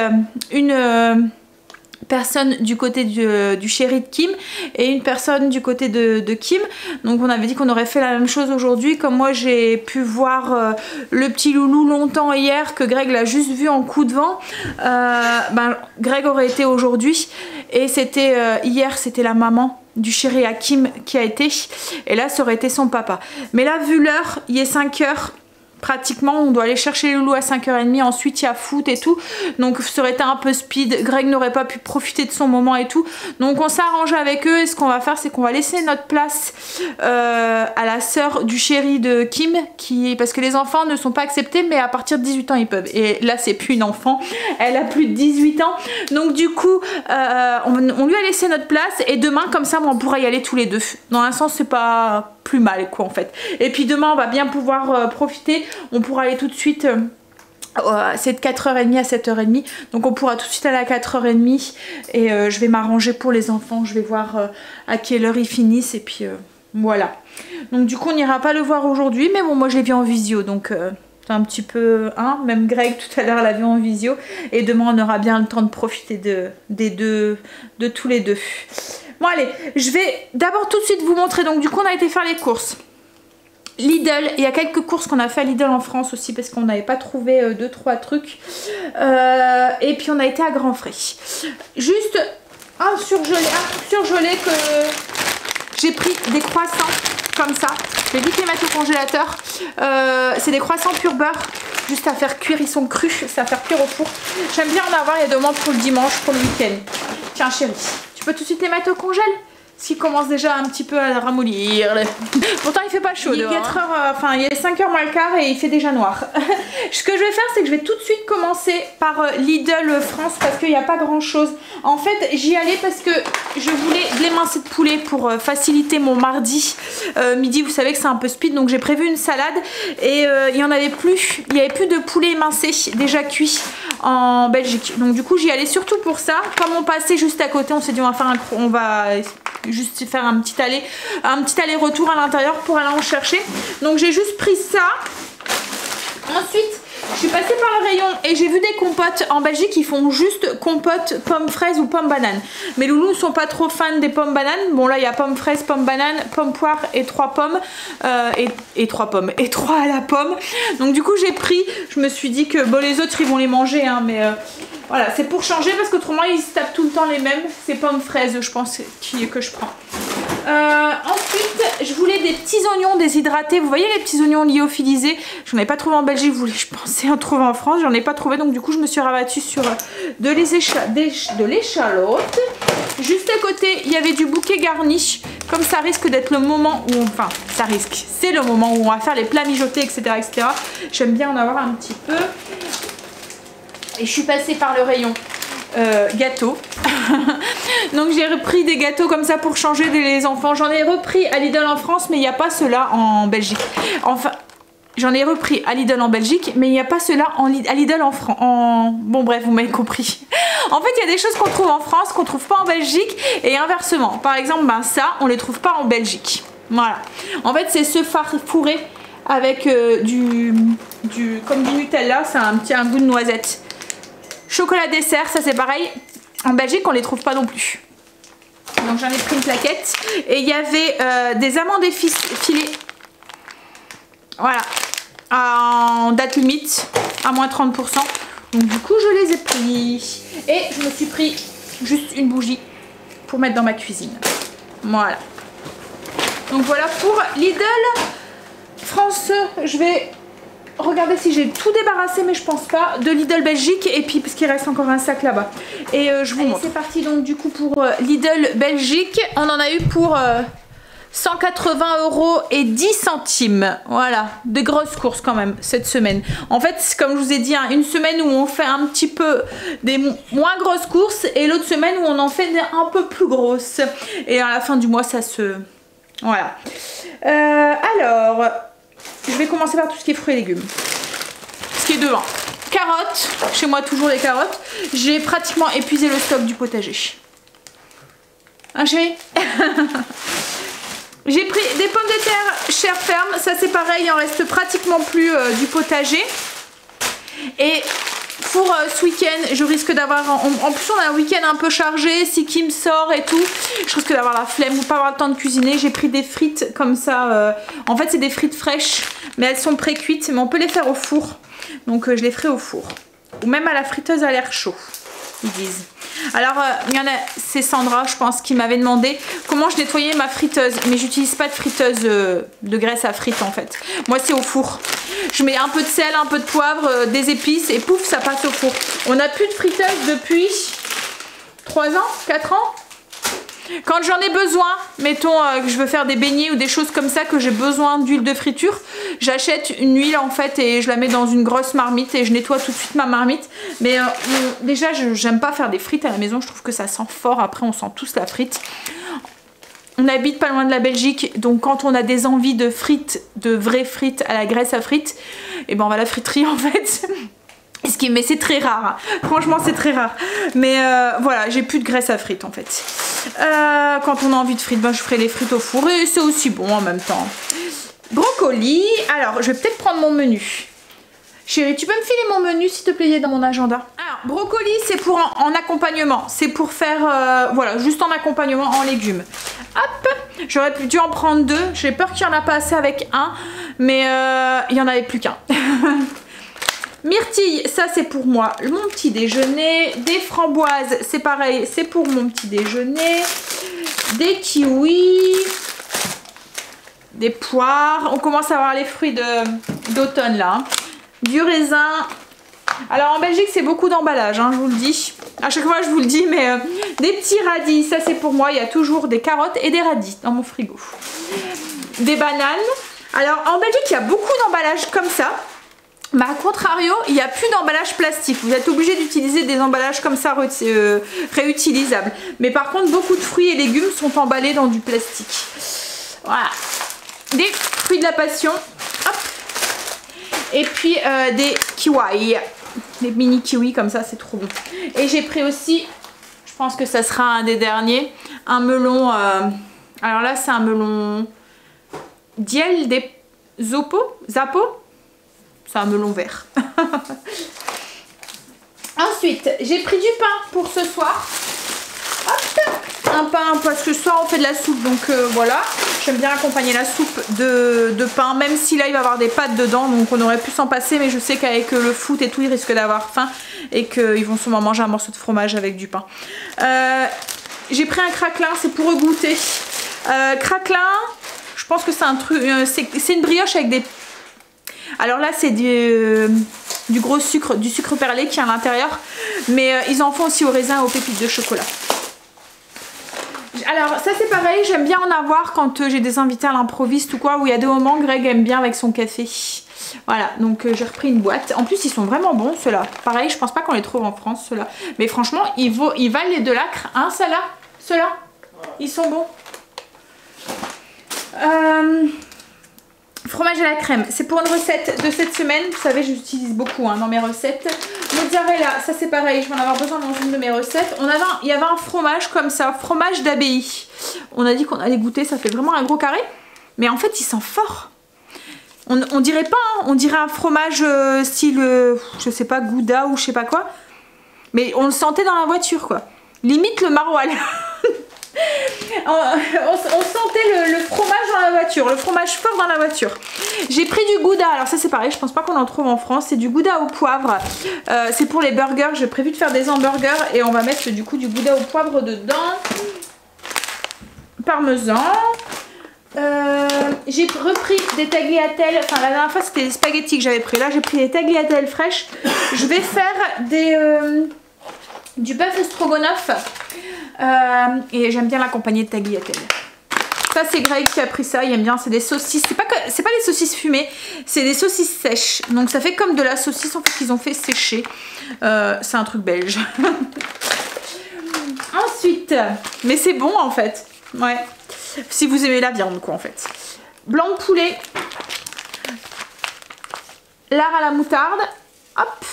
une... personne du côté du chéri de Kim et une personne du côté de Kim. Donc on avait dit qu'on aurait fait la même chose aujourd'hui. Comme moi j'ai pu voir le petit loulou longtemps hier, que Greg l'a juste vu en coup de vent, ben, Greg aurait été aujourd'hui. Et c'était hier c'était la maman du chéri à Kim qui a été, et là ça aurait été son papa. Mais là vu l'heure, il est 5 h pratiquement, on doit aller chercher les loulous à 5 h 30, ensuite il y a foot et tout, donc ça aurait été un peu speed, Greg n'aurait pas pu profiter de son moment et tout, donc on s'arrange avec eux et ce qu'on va faire c'est qu'on va laisser notre place à la sœur du chéri de Kim, parce que les enfants ne sont pas acceptés mais à partir de 18 ans ils peuvent, et là c'est plus une enfant, elle a plus de 18 ans, donc du coup on lui a laissé notre place et demain comme ça on pourra y aller tous les deux, dans un sens c'est pas plus mal quoi en fait, et puis demain on va bien pouvoir profiter, on pourra aller tout de suite c'est de 4 h 30 à 7 h 30, donc on pourra tout de suite aller à 4 h 30 et je vais m'arranger pour les enfants, je vais voir à quelle heure ils finissent et puis voilà. Donc du coup on n'ira pas le voir aujourd'hui, mais bon moi je l'ai vu en visio donc c'est un petit peu, hein, même Greg tout à l'heure l'a vu en visio, et demain on aura bien le temps de profiter de tous les deux. Bon allez, je vais d'abord tout de suite vous montrer, donc du coup on a été faire les courses. Lidl, il y a quelques courses qu'on a fait à Lidl en France aussi parce qu'on n'avait pas trouvé 2-3 trucs. Et puis on a été à Grand Frais. Juste un surgelé que j'ai pris des croissants comme ça. Je vais vite les mettre au congélateur. C'est des croissants pur beurre. Juste à faire cuire, ils sont crus, c'est à faire cuire au four. J'aime bien en avoir, il y a demande pour le dimanche, pour le week-end. Tiens chérie, tu peux tout de suite les mettre au congèle? qui commence déjà un petit peu à ramollir. Pourtant il fait pas chaud. Il est 4 heures, enfin il est 5h moins le quart et il fait déjà noir. Ce que je vais faire, c'est que je vais tout de suite commencer par Lidl France parce qu'il n'y a pas grand chose. En fait j'y allais parce que je voulais de l'émincé de poulet pour faciliter mon mardi midi. Vous savez que c'est un peu speed, donc j'ai prévu une salade et il y en avait plus. Il n'y avait plus de poulet émincé déjà cuit en Belgique. Donc du coup j'y allais surtout pour ça. Comme on passait juste à côté, on s'est dit on va juste faire un petit aller-retour à l'intérieur pour aller en chercher. Donc j'ai juste pris ça. Ensuite je suis passée par le rayon et j'ai vu des compotes en Belgique qui font juste compote pomme fraise ou pomme banane. Mes loulous ne sont pas trop fans des pommes bananes. Bon là il y a pomme fraise, pomme banane, pomme poire et 3 pommes et 3 à la pomme. Donc du coup j'ai pris, je me suis dit que bon les autres ils vont les manger hein, mais voilà c'est pour changer parce qu'autrement ils se tapent tout le temps les mêmes. C'est pommes fraises je pense que je prends. Ensuite je voulais des petits oignons déshydratés. Vous voyez les petits oignons lyophilisés, j'en ai pas trouvé en Belgique, je pensais en trouver en France, j'en ai pas trouvé, donc du coup je me suis rabattue sur de l'échalote. Juste à côté il y avait du bouquet garni, comme ça risque d'être le moment où c'est le moment où on va faire les plats mijotés etc. J'aime bien en avoir un petit peu. Et je suis passée par le rayon gâteau. Donc j'ai repris des gâteaux comme ça pour changer les enfants. J'en ai repris à Lidl en France mais il n'y a pas ceux-là en Belgique. Enfin j'en ai repris à Lidl en Belgique mais il n'y a pas ceux-là à Lidl en France. Bon bref vous m'avez compris. En fait il y a des choses qu'on trouve en France qu'on trouve pas en Belgique et inversement. Par exemple ça on les trouve pas en Belgique. Voilà. En fait c'est ce fourré avec comme du Nutella. C'est un goût de noisette. Chocolat dessert, ça c'est pareil. En Belgique, on les trouve pas non plus. Donc j'en ai pris une plaquette. Et il y avait des amandes filées. Voilà. En date limite, à moins 30%. Donc du coup, je les ai pris. Et je me suis pris juste une bougie pour mettre dans ma cuisine. Voilà. Donc voilà pour Lidl France. Je vais regarder si j'ai tout débarrassé mais je pense pas de Lidl Belgique et puis parce qu'il reste encore un sac là-bas et je vous montre. C'est parti donc du coup pour Lidl Belgique. On en a eu pour 180 € et 10 centimes. Voilà, de grosses courses quand même cette semaine. En fait comme je vous ai dit hein, une semaine où on fait un petit peu des moins grosses courses et l'autre semaine où on en fait des un peu plus grosses et à la fin du mois ça se... Voilà. Alors... Je vais commencer par tout ce qui est fruits et légumes. Ce qui est devant. Carottes. Chez moi, toujours les carottes. J'ai pratiquement épuisé le stock du potager. Hein, chérie? J'ai pris des pommes de terre Cher Ferme. Ça, c'est pareil. Il en reste pratiquement plus du potager. Et pour ce week-end, je risque d'avoir... En plus, on a un week-end un peu chargé. Si Kim sort et tout, je risque d'avoir la flemme ou pas avoir le temps de cuisiner. J'ai pris des frites comme ça. En fait, c'est des frites fraîches, mais elles sont pré-cuites. Mais on peut les faire au four. Donc, je les ferai au four. Ou même à la friteuse à l'air chaud, ils disent. Alors, il y en a... C'est Sandra, je pense, qui m'avait demandé comment je nettoyais ma friteuse. Mais j'utilise pas de friteuse de graisse à frites, en fait. Moi, c'est au four. Je mets un peu de sel, un peu de poivre, des épices et pouf, ça passe au four. On n'a plus de friteuse depuis 3 ans, 4 ans. Quand j'en ai besoin, mettons que je veux faire des beignets ou des choses comme ça, que j'ai besoin d'huile de friture, j'achète une huile en fait et je la mets dans une grosse marmite et je nettoie tout de suite ma marmite. Mais déjà, j'aime pas faire des frites à la maison, je trouve que ça sent fort, après on sent tous la frite. On habite pas loin de la Belgique, donc quand on a des envies de frites, de vraies frites à la graisse à frites, et ben on va à la friterie en fait. Mais c'est très rare, hein. Franchement c'est très rare. Mais voilà, j'ai plus de graisse à frites en fait. Quand on a envie de frites, ben, je ferai les frites au four et c'est aussi bon en même temps. Brocoli, alors je vais peut-être prendre mon menu. Chérie, tu peux me filer mon menu s'il te plaît dans mon agenda? Alors, brocoli c'est pour en accompagnement, c'est pour faire, voilà, juste en accompagnement en légumes. Hop, j'aurais dû en prendre 2, j'ai peur qu'il n'y en a pas assez avec un, mais il n'y en avait plus qu'un. Myrtille, ça c'est pour moi, mon petit déjeuner. Des framboises, c'est pareil, c'est pour mon petit déjeuner. Des kiwis. Des poires. On commence à avoir les fruits d'automne là. Du raisin. Alors en Belgique c'est beaucoup d'emballage, hein, je vous le dis. À chaque fois je vous le dis, mais des petits radis, ça c'est pour moi. Il y a toujours des carottes et des radis dans mon frigo. Des bananes. Alors en Belgique il y a beaucoup d'emballages comme ça. Mais à contrario, il n'y a plus d'emballage plastique. Vous êtes obligé d'utiliser des emballages comme ça réutilisables. Mais par contre, beaucoup de fruits et légumes sont emballés dans du plastique. Voilà. Des fruits de la passion. Hop. Et puis des kiwis. Des mini kiwis comme ça, c'est trop bon. Et j'ai pris aussi, je pense que ça sera un des derniers, un melon. Alors là, c'est un melon Diel des Zapo. C'est un melon vert. Ensuite, j'ai pris du pain pour ce soir. Hop, un pain parce que ce soir on fait de la soupe, donc voilà. J'aime bien accompagner la soupe de pain, même si là il va y avoir des pâtes dedans, donc on aurait pu s'en passer, mais je sais qu'avec le foot et tout, ils risquent d'avoir faim et qu'ils vont sûrement manger un morceau de fromage avec du pain. J'ai pris un craquelin, c'est pour égoutter. Craquelin, je pense que c'est un truc, c'est une brioche avec des... Alors là c'est du gros sucre, du sucre perlé qui est à l'intérieur, mais ils en font aussi au raisin et aux pépites de chocolat. Alors ça c'est pareil, j'aime bien en avoir quand j'ai des invités à l'improviste ou quoi, où il y a des moments Greg aime bien avec son café. Voilà, donc j'ai repris une boîte. En plus ils sont vraiment bons ceux-là. Pareil, je pense pas qu'on les trouve en France ceux-là. Mais franchement, ils valent les 2 lacres, hein, ceux-là. Ils sont bons. Fromage à la crème, c'est pour une recette de cette semaine. Vous savez, j'utilise beaucoup dans mes recettes. Mozzarella, ça c'est pareil, je vais en avoir besoin dans une de mes recettes. Il y avait un fromage comme ça, fromage d'abbaye. On a dit qu'on allait goûter, ça fait vraiment un gros carré. Mais en fait, il sent fort. On dirait pas, on dirait un fromage style, je sais pas, Gouda ou je sais pas quoi. Mais on le sentait dans la voiture, quoi. Limite le maroilles. on sentait le fromage dans la voiture, le fromage fort dans la voiture. J'ai pris du Gouda, alors ça c'est pareil, je pense pas qu'on en trouve en France. C'est du Gouda au poivre, c'est pour les burgers. J'ai prévu de faire des hamburgers et on va mettre du coup du Gouda au poivre dedans. Parmesan. J'ai repris des tagliatelles. Enfin la dernière fois c'était des spaghettis que j'avais pris, là j'ai pris des tagliatelles fraîches. Je vais faire du bœuf stroganoff. Et j'aime bien l'accompagner de tagliatelle. Ça c'est Greg qui a pris ça, il aime bien, c'est des saucisses, c'est pas des saucisses fumées, c'est des saucisses sèches. Donc ça fait comme de la saucisse en fait qu'ils ont fait sécher. C'est un truc belge. Ensuite, mais c'est bon en fait. Ouais. Si vous aimez la viande quoi en fait. Blanc de poulet. Lard à la moutarde. Hop.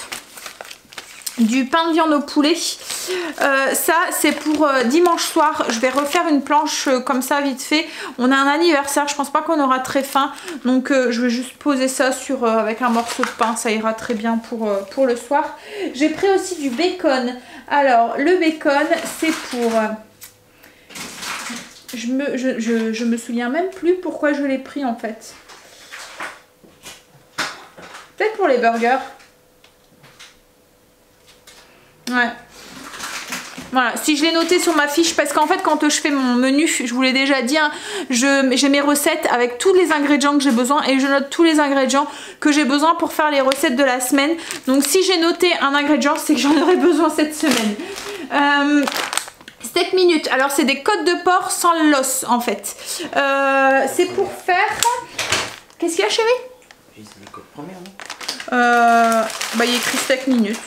Du pain de viande au poulet. Ça c'est pour dimanche soir. Je vais refaire une planche comme ça vite fait. On a un anniversaire, je pense pas qu'on aura très faim, donc je vais juste poser ça sur avec un morceau de pain, ça ira très bien pour le soir. J'ai pris aussi du bacon. Alors le bacon c'est pour je me souviens même plus pourquoi je l'ai pris en fait. Peut-être pour les burgers. Ouais. Voilà, si je l'ai noté sur ma fiche, parce qu'en fait quand je fais mon menu, je vous l'ai déjà dit, hein, j'ai mes recettes avec tous les ingrédients que j'ai besoin et je note tous les ingrédients que j'ai besoin pour faire les recettes de la semaine. Donc si j'ai noté un ingrédient, c'est que j'en aurai besoin cette semaine. Steak minute, alors c'est des côtes de porc sans l'os en fait. C'est pour faire... Qu'est-ce qu'il y a chérie? C'est les côtes premières, non? Bah il y a écrit steak minute.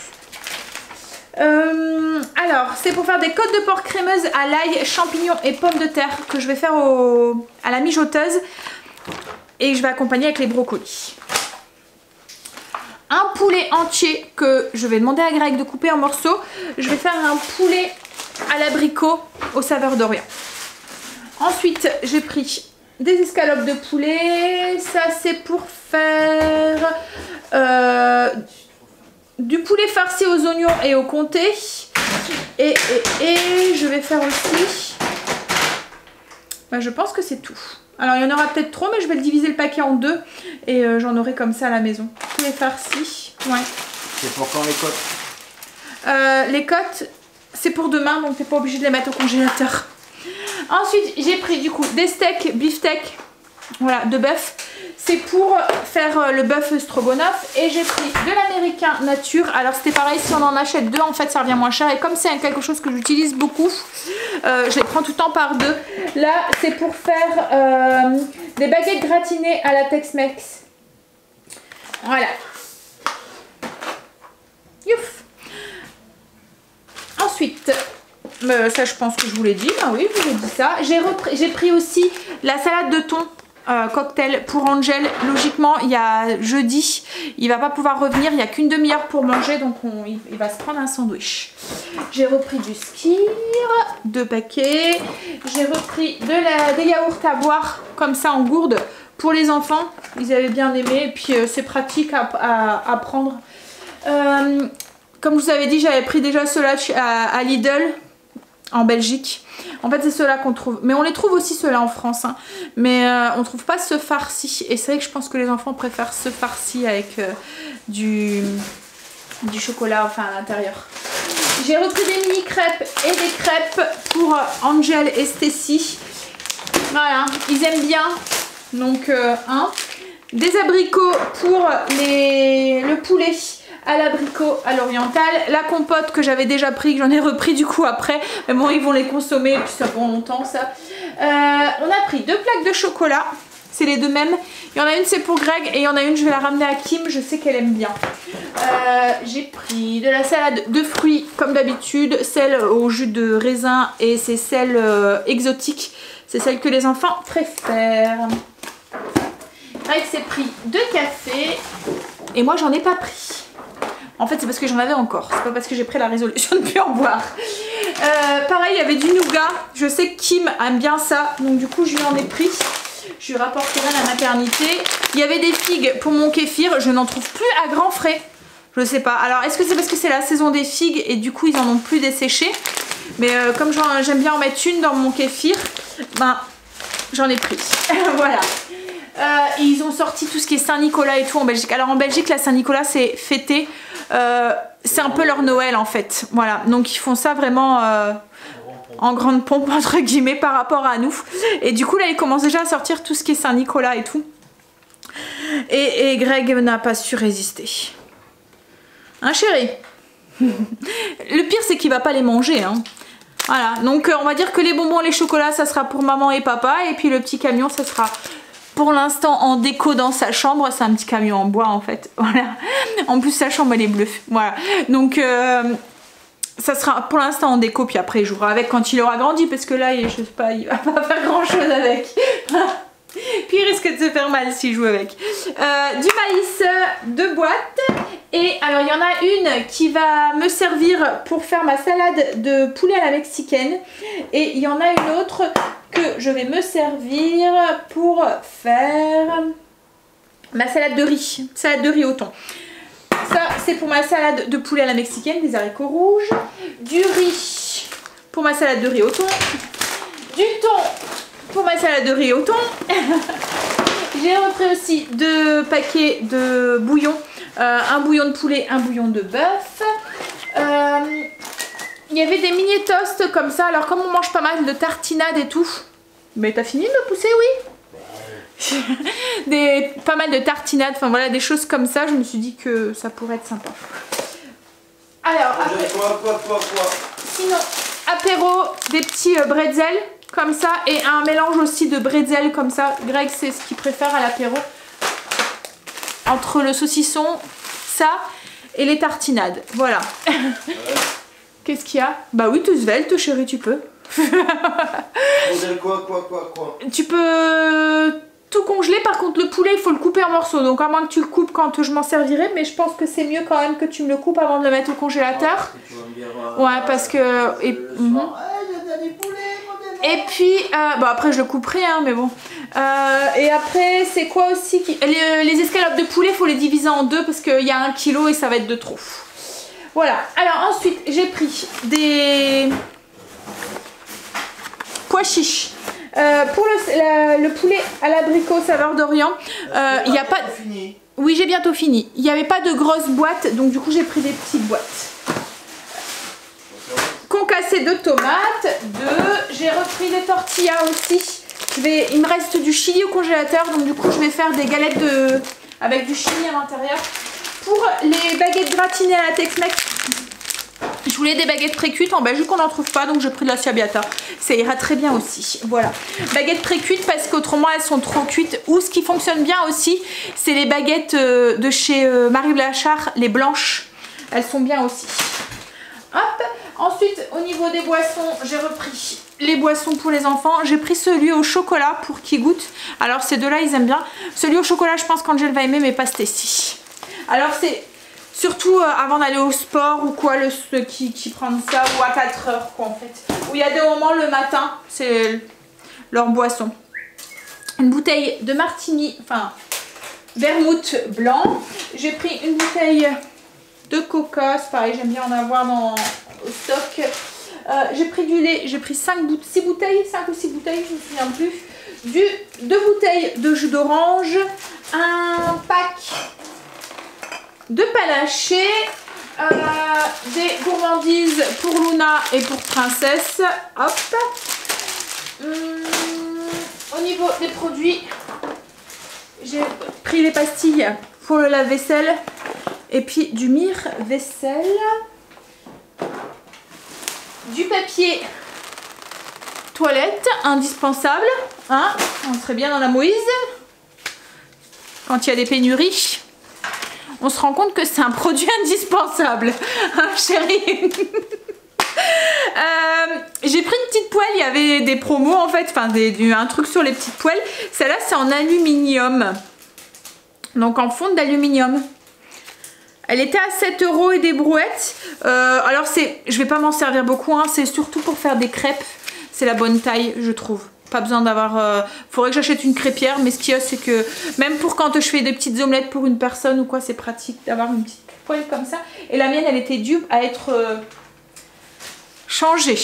Alors c'est pour faire des côtes de porc crémeuses à l'ail, champignons et pommes de terre que je vais faire à la mijoteuse et je vais accompagner avec les brocolis. Un poulet entier que je vais demander à Greg de couper en morceaux. Je vais faire un poulet à l'abricot aux saveurs d'Orient. Ensuite j'ai pris des escalopes de poulet. Ça c'est pour faire du poulet farci aux oignons et au comté. Et je vais faire aussi... Bah, je pense que c'est tout. Alors il y en aura peut-être trop, mais je vais le diviser le paquet en deux. Et j'en aurai comme ça à la maison. Poulet farci. Ouais. C'est pour quand les côtes? Les côtes, c'est pour demain, donc t'es pas obligé de les mettre au congélateur. Ensuite, j'ai pris du coup des steaks, beefsteak voilà, de bœuf. C'est pour faire le bœuf stroganoff. Et j'ai pris de l'américain nature. Alors c'était pareil, si on en achète 2, en fait ça revient moins cher. Et comme c'est quelque chose que j'utilise beaucoup, je les prends tout le temps par 2. Là c'est pour faire des baguettes gratinées à la Tex-Mex. Voilà. Youf. Ensuite, ça je pense que je vous l'ai dit. Ah oui, je vous ai dit ça. J'ai pris aussi la salade de thon. Cocktail pour Angel. Logiquement il y a jeudi, il va pas pouvoir revenir, il n'y a qu'une demi-heure pour manger, donc il va se prendre un sandwich. J'ai repris du Skyr, 2 paquets. J'ai repris des yaourts à boire comme ça en gourde pour les enfants, ils avaient bien aimé, et puis c'est pratique à prendre. Comme je vous avais dit, j'avais pris déjà ceux-là à Lidl en Belgique. En fait c'est ceux-là qu'on trouve, mais on les trouve aussi ceux-là en France, hein. Mais on trouve pas ce farci, et c'est vrai que je pense que les enfants préfèrent ce farci avec du chocolat enfin à l'intérieur. J'ai repris des mini crêpes et des crêpes pour Angel et Stacy. Voilà, ils aiment bien, donc des abricots pour le poulet à l'abricot à l'oriental, la compote que j'avais déjà pris, que j'en ai repris du coup après, mais bon ils vont les consommer et puis ça prend longtemps ça. On a pris 2 plaques de chocolat, c'est les 2 mêmes, il y en a une c'est pour Greg et il y en a une je vais la ramener à Kim, je sais qu'elle aime bien. J'ai pris de la salade de fruits comme d'habitude, celle au jus de raisin, et c'est celle exotique, c'est celle que les enfants préfèrent. Greg s'est pris 2 cafés et moi j'en ai pas pris. En fait c'est parce que j'en avais encore, c'est pas parce que j'ai pris la résolution de ne plus en boire. Pareil il y avait du nougat, je sais que Kim aime bien ça, donc du coup je lui en ai pris. Je lui rapporterai à la maternité. Il y avait des figues pour mon kéfir, je n'en trouve plus à grands frais. Je sais pas, alors est-ce que c'est parce que c'est la saison des figues et du coup ils en ont plus desséché. Mais comme j'aime bien en mettre une dans mon kéfir, ben j'en ai pris. Voilà. Et ils ont sorti tout ce qui est Saint-Nicolas et tout en Belgique. Alors en Belgique la Saint-Nicolas c'est fêté, c'est un peu leur Noël en fait. Voilà, donc ils font ça vraiment en grande pompe entre guillemets par rapport à nous. Et du coup là ils commencent déjà à sortir tout ce qui est Saint-Nicolas et tout. Et Greg n'a pas su résister. Hein chéri? Le pire c'est qu'il va pas les manger hein. Voilà, donc on va dire que les bonbons et les chocolats ça sera pour maman et papa, et puis le petit camion ça sera pour l'instant en déco dans sa chambre. C'est un petit camion en bois en fait, voilà. En plus sa chambre elle est bleue, voilà. Donc ça sera pour l'instant en déco, puis après il jouera avec quand il aura grandi, parce que là je sais pas, il va pas faire grand chose avec. Puis il risque de se faire mal s'il joue avec. Du maïs, 2 boîtes. Et alors il y en a une qui va me servir pour faire ma salade de poulet à la mexicaine. Et il y en a une autre que je vais me servir pour faire ma salade de riz. Salade de riz au thon. Ça c'est pour ma salade de poulet à la mexicaine, des haricots rouges. Du riz pour ma salade de riz au thon. Du thon pour ma salade de riz au thon. J'ai repris aussi 2 paquets de bouillon. Un bouillon de poulet, un bouillon de bœuf. Il y avait des mini toasts comme ça. Alors comme on mange pas mal de tartinades et tout. Mais t'as fini de me pousser, oui. Pas mal de tartinades, enfin voilà, des choses comme ça. Je me suis dit que ça pourrait être sympa. Alors après, quoi. Sinon, apéro, des petits bretzels comme ça, et un mélange aussi de bretzels comme ça. Greg c'est ce qu'il préfère à l'apéro. Entre le saucisson, ça et les tartinades. Voilà. Ouais. Qu'est-ce qu'il y a? Bah oui, tu svelte, chérie, tu peux. Quoi? Tu peux tout congeler. Par contre, le poulet, il faut le couper en morceaux. Donc, à moins que tu le coupes quand je m'en servirai. Mais je pense que c'est mieux quand même que tu me le coupes avant de le mettre au congélateur. Ouais, parce que... Et puis, bon après je le couperai hein, mais bon. Et après c'est quoi aussi les escalopes de poulet, faut les diviser en 2 parce qu'il y a 1 kg et ça va être de trop. Voilà, alors ensuite j'ai pris des pois chiches. Pour le poulet à l'abricot saveur d'Orient, il n'y a pas... Oui, j'ai bientôt fini. Il n'y avait pas de grosses boîtes, donc du coup j'ai pris des petites boîtes. Concassé de tomates, 2. J'ai repris des tortillas aussi il me reste du chili au congélateur, donc du coup je vais faire des galettes avec du chili à l'intérieur. Pour les baguettes gratinées à la Tex-Mex, je voulais des baguettes pré-cuites. En Belgique on n'en trouve pas, donc j'ai pris de la ciabatta. Ça ira très bien aussi. Voilà. Baguettes pré-cuites parce qu'autrement elles sont trop cuites. Ou ce qui fonctionne bien aussi, c'est les baguettes de chez Marie Blachard, les blanches. Elles sont bien aussi. Hop. Ensuite, au niveau des boissons, j'ai repris les boissons pour les enfants. J'ai pris celui au chocolat pour qu'ils goûtent. Alors ces deux-là, ils aiment bien. Celui au chocolat, je pense qu'Angel va aimer, mais pas Stacy. Alors c'est surtout avant d'aller au sport ou quoi, ceux qui prennent ça, ou à 4 heures quoi en fait. Où il y a des moments le matin, c'est leur boisson. Une bouteille de martini, enfin vermouth blanc. J'ai pris une bouteille de coca, c'est pareil, j'aime bien en avoir au stock. J'ai pris du lait, j'ai pris 5 ou 6 bouteilles, je ne me souviens plus. 2 bouteilles de jus d'orange, un pack de panaché, des gourmandises pour Luna et pour Princesse. Hop. Au niveau des produits, j'ai pris les pastilles pour le lave-vaisselle et puis du mire-vaisselle, du papier toilette indispensable, hein, on serait bien dans la Moïse quand il y a des pénuries. On se rend compte que c'est un produit indispensable, hein, chérie. J'ai pris une petite poêle, il y avait des promos en fait, enfin un truc sur les petites poêles. Celle-là c'est en aluminium, donc en fonte d'aluminium. Elle était à 7 € et des brouettes. Alors je vais pas m'en servir beaucoup, hein, c'est surtout pour faire des crêpes. C'est la bonne taille, je trouve. Pas besoin d'avoir... faudrait que j'achète une crêpière, mais ce qu'il y a c'est que même pour quand je fais des petites omelettes pour une personne ou quoi, c'est pratique d'avoir une petite poêle comme ça. Et la mienne elle était due à être changée.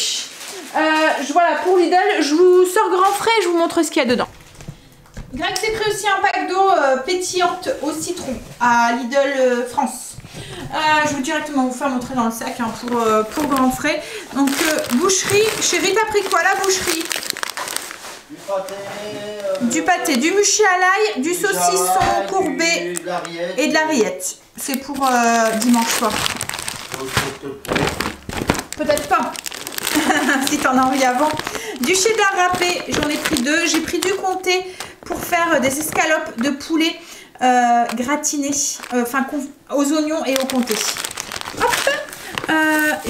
Voilà, pour Lidl, je vous sors grand frais et je vous montre ce qu'il y a dedans. Greg s'est pris aussi un pack d'eau pétillante au citron à Lidl France. Je vais directement vous faire montrer dans le sac, hein, pour grand frais. Donc boucherie, chérie t'as pris quoi la boucherie? Du pâté, du mushi à l'ail, du saucisson courbé et de la rillette. C'est pour dimanche soir. Peut-être pas. Si t'en as envie avant. Du cheddar râpé, j'en ai pris 2. J'ai pris du comté pour faire des escalopes de poulet gratinées, enfin aux oignons et au comté. Hop.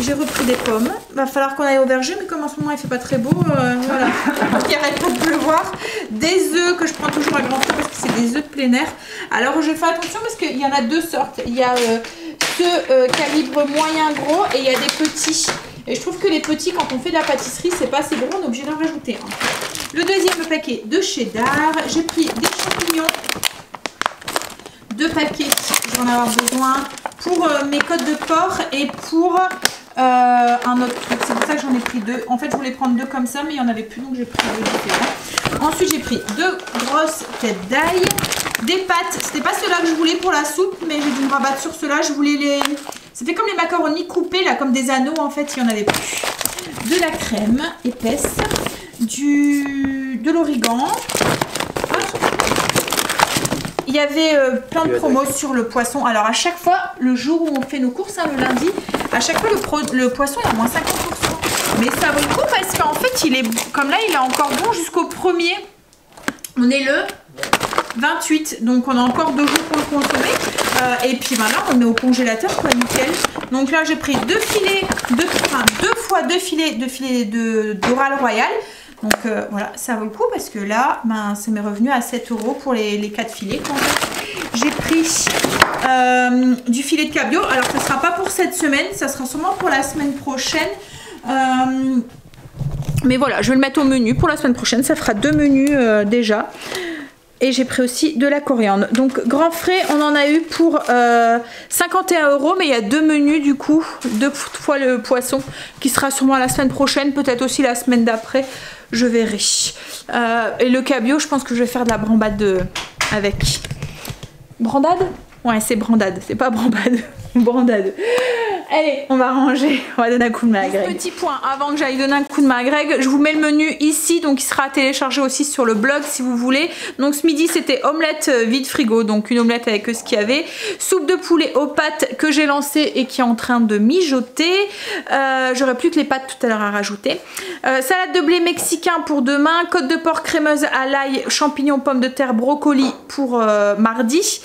J'ai repris des pommes. Va falloir qu'on aille au verger, mais comme en ce moment il fait pas très beau, voilà. Il arrête pas de pleuvoir. Des œufs que je prends toujours à grand feu parce que c'est des œufs de plein air. Alors je fais attention parce qu'il y en a 2 sortes. Il y a ceux calibre moyen gros et il y a des petits. Et je trouve que les petits, quand on fait de la pâtisserie, c'est pas assez gros, on est obligé d'en rajouter un. Le deuxième paquet de cheddar. J'ai pris des champignons. 2 paquets, je vais en avoir besoin pour mes côtes de porc et pour un autre truc. C'est pour ça que j'en ai pris 2. En fait, je voulais prendre 2 comme ça, mais il n'y en avait plus, donc j'ai pris 2 différents. Ensuite, j'ai pris 2 grosses têtes d'ail, des pâtes. C'était pas ceux-là que je voulais pour la soupe, mais j'ai dû me rabattre sur ceux-là. Je voulais les... C'était comme les macaronis coupés, là, comme des anneaux, en fait, il n'y en avait plus. De la crème épaisse, de l'origan. Il y avait plein de promos sur le poisson. Alors à chaque fois, le jour où on fait nos courses, hein, le lundi, à chaque fois le poisson est à moins 50%. Mais ça vaut le coup parce qu'en fait, il est comme là, il est encore bon jusqu'au 1er. On est le 28, donc on a encore 2 jours pour le consommer. Et puis maintenant, on met au congélateur, quoi, nickel. Donc là, j'ai pris 2 filets, 2 fois 2 filets d'Oral Royal. Donc voilà, ça vaut le coup parce que là, ben, ça m'est revenu à 7 € pour les 4 filets. J'ai pris du filet de cabillaud. Alors, ça ne sera pas pour cette semaine, ça sera sûrement pour la semaine prochaine. Mais voilà, je vais le mettre au menu pour la semaine prochaine. Ça fera 2 menus déjà. Et j'ai pris aussi de la coriandre. Donc, grand frais, on en a eu pour 51 €. Mais il y a 2 menus du coup. 2 fois le poisson qui sera sûrement la semaine prochaine. Peut-être aussi la semaine d'après. Je verrai. Et le cabillaud, je pense que je vais faire de la brandade avec. Brandade? Ouais, c'est brandade. C'est pas brambade. Brandade. Allez, on va ranger, on va donner un coup de main à Greg. Petit point, avant que j'aille donner un coup de main à Greg, je vous mets le menu ici, donc il sera téléchargé aussi sur le blog si vous voulez. Donc ce midi c'était omelette vide frigo, donc une omelette avec ce qu'il y avait. Soupe de poulet aux pâtes que j'ai lancée et qui est en train de mijoter. J'aurai plus que les pâtes tout à l'heure à rajouter. Salade de blé mexicain pour demain, côte de porc crémeuse à l'ail, champignons, pommes de terre, brocoli pour mardi.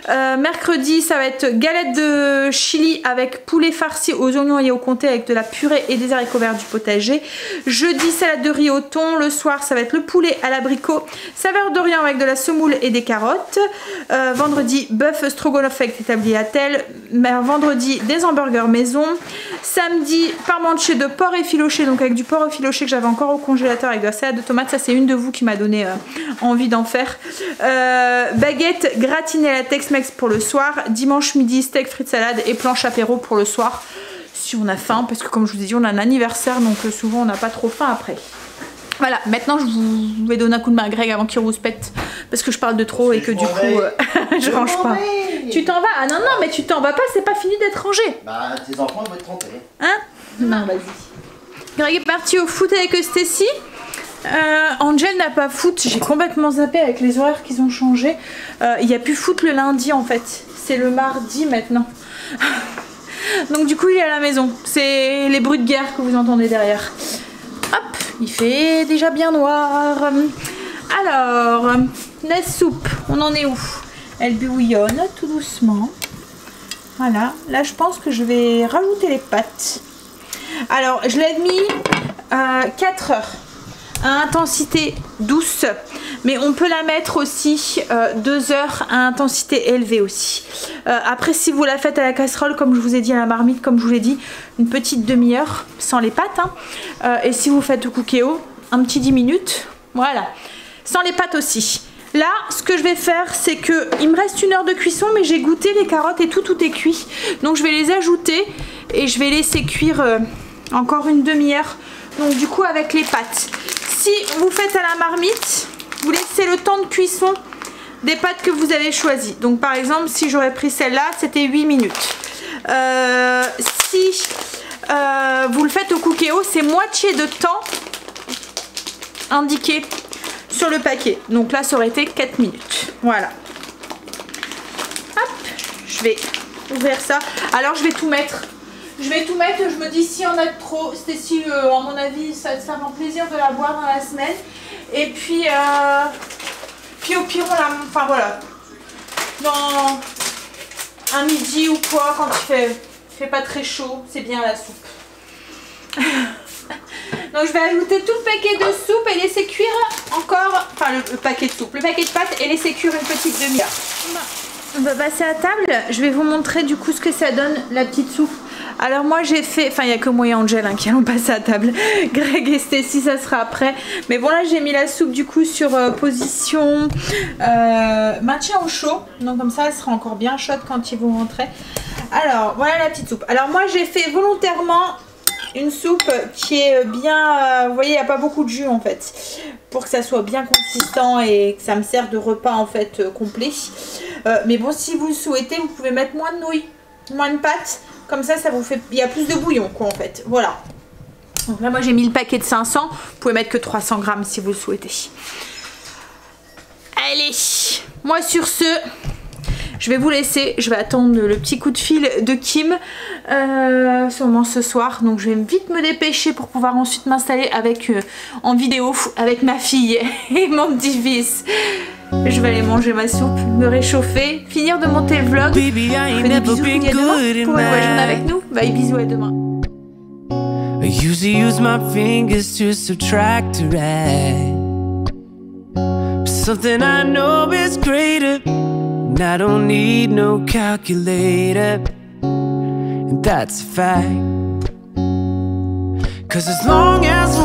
Mercredi ça va être galette de chili avec poulet farci aux oignons et au comté avec de la purée et des haricots verts du potager. Jeudi salade de riz au thon. Le soir ça va être le poulet à l'abricot, saveur d'Orient avec de la semoule et des carottes. Vendredi bœuf stroganoff avec des tabliers à tel. Vendredi des hamburgers maison. Samedi parmentier de porc effiloché, donc avec du porc effiloché que j'avais encore au congélateur avec de la salade de tomates. Ça c'est une de vous qui m'a donné envie d'en faire. Baguette gratinée à la Tex-Mex pour le soir. Dimanche midi steak frites salade et planche apéro pour le soir si on a faim, parce que comme je vous ai dit on a un anniversaire donc souvent on n'a pas trop faim après. Voilà, maintenant je vous vais donner un coup de main à Greg avant qu'il rouspète parce que je parle de trop et que du coup je range pas. Tu t'en vas? Ah non non, mais tu t'en vas pas, c'est pas fini d'être rangé. Bah tes enfants vont être trompés. Hein? Non, vas-y. Greg est parti au foot avec Stacy. Angel n'a pas foot, j'ai complètement zappé avec les horaires qu'ils ont changé. Il n'y a plus foot le lundi en fait, c'est le mardi maintenant. Donc du coup il est à la maison, c'est les bruits de guerre que vous entendez derrière. Hop, il fait déjà bien noir. Alors, la soupe, on en est où? Elle bouillonne tout doucement. Voilà, là je pense que je vais rajouter les pâtes. Alors je l'ai mis 4 heures à intensité douce, mais on peut la mettre aussi 2 heures à intensité élevée aussi. Après si vous la faites à la casserole comme je vous ai dit, à la marmite comme je vous l'ai dit, une petite demi-heure sans les pâtes hein. Et si vous faites au cookéo, un petit 10 minutes, voilà, sans les pâtes aussi. Là ce que je vais faire c'est que il me reste 1 heure de cuisson, mais j'ai goûté les carottes et tout est cuit, donc je vais les ajouter et je vais laisser cuire encore une demi-heure, donc du coup avec les pâtes. Si vous faites à la marmite, vous laissez le temps de cuisson des pâtes que vous avez choisies. Donc par exemple, si j'aurais pris celle-là, c'était 8 minutes. Si vous le faites au cookéo, c'est moitié de temps indiqué sur le paquet. Donc là, ça aurait été 4 minutes. Voilà. Hop, je vais ouvrir ça. Alors, je vais tout mettre. Je vais tout mettre, je me dis si on a trop, Stacy, à mon avis, ça me fait plaisir de la boire dans la semaine. Et puis au pire, on la, enfin voilà, dans un midi ou quoi, quand il fait pas très chaud, c'est bien la soupe. Donc je vais ajouter tout le paquet de soupe et laisser cuire encore, enfin le paquet de soupe, le paquet de pâtes et laisser cuire une petite demi-heure. On va passer à table, je vais vous montrer du coup ce que ça donne la petite soupe. Alors moi j'ai fait, enfin il n'y a que moi et Angel hein, qui allons passer à table. Greg et Stacy ça sera après. Mais bon là j'ai mis la soupe du coup sur position maintien au chaud. Donc comme ça elle sera encore bien chaude quand ils vont rentrer. Alors voilà la petite soupe. Alors moi j'ai fait volontairement une soupe qui est bien, vous voyez il n'y a pas beaucoup de jus en fait. Pour que ça soit bien consistant et que ça me sert de repas en fait complet. Mais bon si vous le souhaitez vous pouvez mettre moins de nouilles, moins de pâtes. Comme ça, ça vous fait... Il y a plus de bouillon, quoi, en fait. Voilà. Donc là, moi, j'ai mis le paquet de 500. Vous pouvez mettre que 300 grammes si vous le souhaitez. Allez. Moi, sur ce, je vais vous laisser. Je vais attendre le petit coup de fil de Kim. Sûrement ce soir. Donc, je vais vite me dépêcher pour pouvoir ensuite m'installer avec en vidéo avec ma fille et mon petit-fils. Je vais aller manger ma soupe, me réchauffer, finir de monter le vlog. Baby, I ain't never been good in Pour jouer avec nous. Bye, bisous, à demain. I usually use my fingers to subtract or add. But something I know is greater, and I don't need no calculator, and that's a fact. 'Cause as long as